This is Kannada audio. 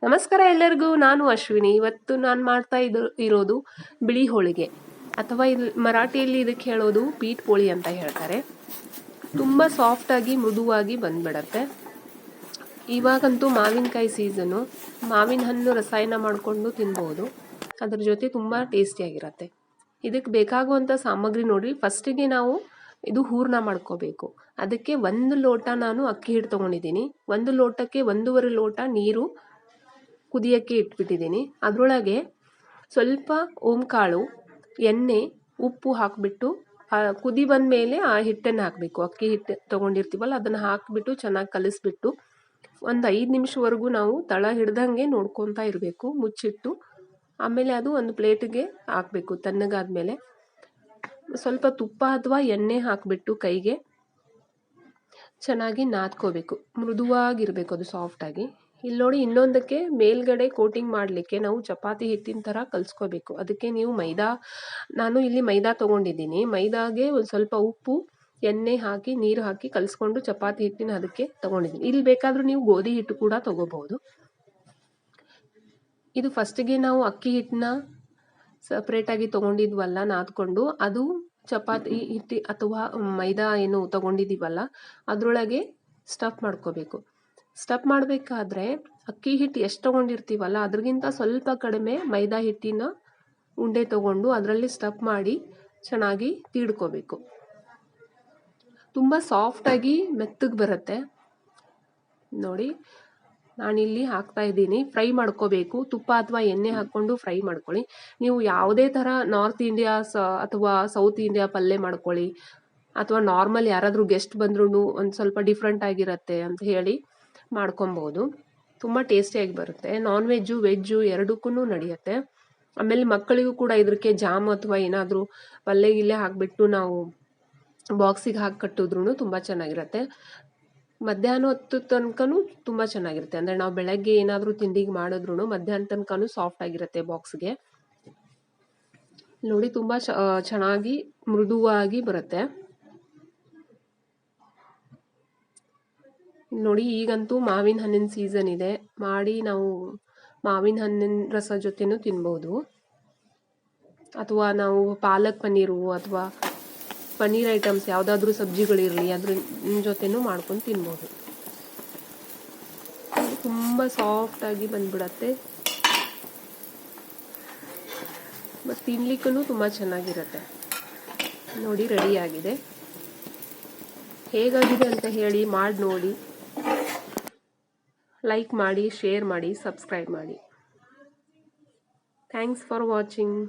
ನಮಸ್ಕಾರ ಎಲ್ಲರಿಗೂ, ನಾನು ಅಶ್ವಿನಿ. ಇವತ್ತು ನಾನು ಮಾಡ್ತಾ ಇರೋದು ಬಿಳಿ ಹೋಳಿಗೆ, ಅಥವಾ ಮರಾಠಿಯಲ್ಲಿ ಇದಕ್ಕೆ ಹೇಳೋದು ಪೀಠ ಪೋಳಿ ಅಂತ ಹೇಳ್ತಾರೆ. ತುಂಬ ಸಾಫ್ಟಾಗಿ ಮೃದುವಾಗಿ ಬಂದ್ಬಿಡತ್ತೆ. ಇವಾಗಂತೂ ಮಾವಿನಕಾಯಿ ಸೀಸನು, ಮಾವಿನ ಹಣ್ಣು ರಸಾಯನ ಮಾಡಿಕೊಂಡು ತಿನ್ಬೋದು. ಅದ್ರ ಜೊತೆ ತುಂಬ ಟೇಸ್ಟಿಯಾಗಿರತ್ತೆ. ಇದಕ್ಕೆ ಬೇಕಾಗುವಂಥ ಸಾಮಗ್ರಿ ನೋಡಿ. ಫಸ್ಟಿಗೆ ನಾವು ಇದು ಹೂರ್ಣ ಮಾಡ್ಕೋಬೇಕು. ಅದಕ್ಕೆ 1 ಲೋಟ ನಾನು ಅಕ್ಕಿ ಹಿಟ್ಟು ತೊಗೊಂಡಿದ್ದೀನಿ. 1 ಲೋಟಕ್ಕೆ 1.5 ಲೋಟ ನೀರು ಕುದಿಯೋಕ್ಕೆ ಇಟ್ಬಿಟ್ಟಿದ್ದೀನಿ. ಅದರೊಳಗೆ ಸ್ವಲ್ಪ ಓಂಕಾಳು, ಎಣ್ಣೆ, ಉಪ್ಪು ಹಾಕಿಬಿಟ್ಟು ಕುದಿ ಬಂದ ಮೇಲೆ ಆ ಹಿಟ್ಟನ್ನು ಹಾಕಬೇಕು. ಅಕ್ಕಿ ಹಿಟ್ಟು ತೊಗೊಂಡಿರ್ತೀವಲ್ಲ ಅದನ್ನು ಹಾಕಿಬಿಟ್ಟು ಚೆನ್ನಾಗಿ ಕಲಿಸ್ಬಿಟ್ಟು ಒಂದು 5 ನಿಮಿಷವರೆಗೂ ನಾವು ತಳ ಹಿಡ್ದಂಗೆ ನೋಡ್ಕೊತಾ ಇರಬೇಕು ಮುಚ್ಚಿಟ್ಟು. ಆಮೇಲೆ ಅದು ಒಂದು ಪ್ಲೇಟಿಗೆ ಹಾಕಬೇಕು. ತಣ್ಣಗಾದ್ಮೇಲೆ ಸ್ವಲ್ಪ ತುಪ್ಪ ಅಥವಾ ಎಣ್ಣೆ ಹಾಕಿಬಿಟ್ಟು ಕೈಗೆ ಚೆನ್ನಾಗಿ ನಾದ್ಕೋಬೇಕು. ಮೃದುವಾಗಿರಬೇಕು ಅದು ಸಾಫ್ಟಾಗಿ. ಇಲ್ಲಿ ನೋಡಿ, ಇನ್ನೊಂದಕ್ಕೆ ಮೇಲ್ಗಡೆ ಕೋಟಿಂಗ್ ಮಾಡಲಿಕ್ಕೆ ನಾವು ಚಪಾತಿ ಹಿಟ್ಟಿನ ಥರ ಕಲಿಸ್ಕೋಬೇಕು. ಅದಕ್ಕೆ ನೀವು ನಾನು ಇಲ್ಲಿ ಮೈದಾ ತೊಗೊಂಡಿದ್ದೀನಿ. ಮೈದಾಗೆ ಒಂದು ಸ್ವಲ್ಪ ಉಪ್ಪು, ಎಣ್ಣೆ ಹಾಕಿ ನೀರು ಹಾಕಿ ಕಲಿಸ್ಕೊಂಡು ಚಪಾತಿ ಹಿಟ್ಟಿನ ಅದಕ್ಕೆ ತೊಗೊಂಡಿದ್ದೀನಿ. ಇಲ್ಲಿ ಬೇಕಾದರೂ ನೀವು ಗೋಧಿ ಹಿಟ್ಟು ಕೂಡ ತೊಗೋಬಹುದು. ಇದು ಫಸ್ಟಿಗೆ ನಾವು ಅಕ್ಕಿ ಹಿಟ್ಟನ್ನ ಸಪ್ರೇಟಾಗಿ ತೊಗೊಂಡಿದ್ವಲ್ಲ ನಾದ್ಕೊಂಡು, ಅದು ಚಪಾತಿ ಹಿಟ್ಟು ಅಥವಾ ಮೈದಾ ಏನು ತೊಗೊಂಡಿದ್ದೀವಲ್ಲ ಅದರೊಳಗೆ ಸ್ಟಫ್ ಮಾಡ್ಕೋಬೇಕು. ಸ್ಟಫ್ ಮಾಡಬೇಕಾದ್ರೆ ಅಕ್ಕಿ ಹಿಟ್ಟು ಎಷ್ಟು ತೊಗೊಂಡಿರ್ತೀವಲ್ಲ ಅದ್ರಗಿಂತ ಸ್ವಲ್ಪ ಕಡಿಮೆ ಮೈದಾ ಹಿಟ್ಟಿನ ಉಂಡೆ ತೊಗೊಂಡು ಅದರಲ್ಲಿ ಸ್ಟಫ್ ಮಾಡಿ ಚೆನ್ನಾಗಿ ತೀಡ್ಕೋಬೇಕು. ತುಂಬ ಸಾಫ್ಟಾಗಿ ಮೆತ್ತಗೆ ಬರುತ್ತೆ ನೋಡಿ. ನಾನಿಲ್ಲಿ ಹಾಕ್ತಾ ಇದ್ದೀನಿ. ಫ್ರೈ ಮಾಡ್ಕೋಬೇಕು. ತುಪ್ಪ ಅಥವಾ ಎಣ್ಣೆ ಹಾಕ್ಕೊಂಡು ಫ್ರೈ ಮಾಡ್ಕೊಳ್ಳಿ. ನೀವು ಯಾವುದೇ ಥರ ನಾರ್ತ್ ಇಂಡಿಯಾ ಅಥವಾ ಸೌತ್ ಇಂಡಿಯಾ ಪಲ್ಯ ಮಾಡ್ಕೊಳ್ಳಿ, ಅಥವಾ ನಾರ್ಮಲ್ ಯಾರಾದರೂ ಗೆಸ್ಟ್ ಬಂದ್ರೂ ಒಂದು ಸ್ವಲ್ಪ ಡಿಫ್ರೆಂಟ್ ಆಗಿರುತ್ತೆ ಅಂತ ಹೇಳಿ ಮಾಡ್ಕೊಬೋದು. ತುಂಬ ಟೇಸ್ಟಿಯಾಗಿ ಬರುತ್ತೆ. ನಾನ್ ವೆಜ್ಜು ವೆಜ್ಜು ಎರಡಕ್ಕೂ ನಡೆಯುತ್ತೆ. ಆಮೇಲೆ ಮಕ್ಕಳಿಗೂ ಕೂಡ ಇದಕ್ಕೆ ಜಾಮ್ ಅಥವಾ ಏನಾದರೂ ಪಲ್ಯ ಗಿಲ್ಲೆ ಹಾಕಿಬಿಟ್ಟು ನಾವು ಬಾಕ್ಸಿಗೆ ಹಾಕಿ ಕಟ್ಟಿದ್ರೂ ತುಂಬ ಚೆನ್ನಾಗಿರುತ್ತೆ. ಮಧ್ಯಾಹ್ನ ಹೊತ್ತು ತನಕನೂ ತುಂಬ ಚೆನ್ನಾಗಿರುತ್ತೆ. ಅಂದರೆ ನಾವು ಬೆಳಗ್ಗೆ ಏನಾದರೂ ತಿಂಡಿಗೆ ಮಾಡಿದ್ರೂ ಮಧ್ಯಾಹ್ನ ತನಕನೂ ಸಾಫ್ಟ್ ಆಗಿರುತ್ತೆ ಬಾಕ್ಸ್ಗೆ. ನೋಡಿ, ತುಂಬ ಚೆನ್ನಾಗಿ ಮೃದುವಾಗಿ ಬರುತ್ತೆ ನೋಡಿ. ಈಗಂತೂ ಮಾವಿನ ಹಣ್ಣಿನ ಸೀಸನ್ ಇದೆ. ಮಾಡಿ ನಾವು ಮಾವಿನ ಹಣ್ಣಿನ ರಸ ಜೊತೆನೂ ತಿನ್ಬೋದು, ಅಥವಾ ನಾವು ಪಾಲಕ್ ಪನ್ನೀರು ಅಥವಾ ಪನ್ನೀರ್ ಐಟಮ್ಸ್ ಯಾವುದಾದ್ರೂ ಸಬ್ಜಿಗಳಿರಲಿ ಅದ್ರ ಜೊತೆನೂ ಮಾಡ್ಕೊಂಡು ತಿನ್ಬೋದು. ತುಂಬ ಸಾಫ್ಟಾಗಿ ಬಂದ್ಬಿಡತ್ತೆ ಮತ್ತು ತಿನ್ಲಿಕ್ಕೂ ತುಂಬ ಚೆನ್ನಾಗಿರುತ್ತೆ ನೋಡಿ. ರೆಡಿಯಾಗಿದೆ. ಹೇಗಾಗಿದೆ ಅಂತ ಹೇಳಿ ಮಾಡಿ ನೋಡಿ. ಲೈಕ್ ಮಾಡಿ, ಶೇರ್ ಮಾಡಿ, ಸಬ್ಸ್ಕ್ರೈಬ್ ಮಾಡಿ. Thanks for watching.